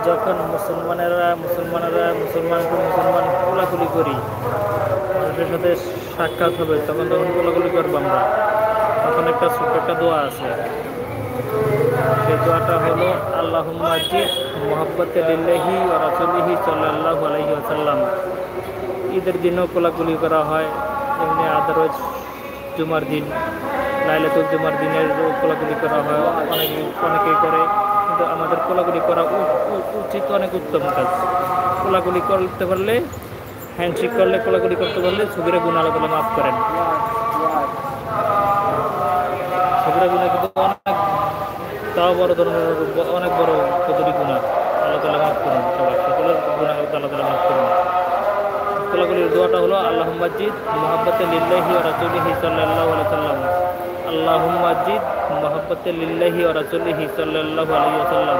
যখন মুসলমানকে মুসলমান কোলাকুলি করি, মানুষের সাথে সাক্ষাৎ হবে, তখন কোলাকুলি করবো আমরা। তখন একটা ছোট্ট একটা দোয়া আছে, সেই দোয়াটা হলো আল্লাহুম্মা জিদ মুহাব্বতে লিল্লাহি ওয়া রাসূলিহি সাল্লাল্লাহু আলাইহি ওয়াসাল্লাম। ঈদের দিনও কোলাকুলি করা হয়, এমনি আদারওয়াইজ জুমার দিন, লাইলাতুল জুমার দিনের কোলাকুলি করা হয়, অনেকেই করে, কিন্তু আমাদের কোলাকুলি করা উচিত, অনেক উত্তম কাজ। কোলাকুলি করতে পারলে, হ্যান্ডশেক করলে, কোলাকুলি করতে পারলে সগীরা গুনাহ আল্লাহ তাআলা মাফ করেন। সগীরা গুনাহ কিন্তু অনেক, তাও বড় ধরনের অনেক বড় কতটি গুনাহ আল্লাহ তাআলা মাফ করেন, সবাই সকলের গুনাহ আল্লাহ তাআলা মাফ করেন। কোলাকুলির দোয়াটা হলো আল্লাহুম্মা জিদ মুহাব্বতে লিল্লাহি ওয়া রাসূলিহি সাল্লাল্লাহু আলাইহি ওয়াসাল্লাম। আল্লাহুম্মা জিদ মুহাব্বতে লিল্লাহি ওয়া রাসূলিহি সাল্লাল্লাহু আলাইহি ওয়াসাল্লাম।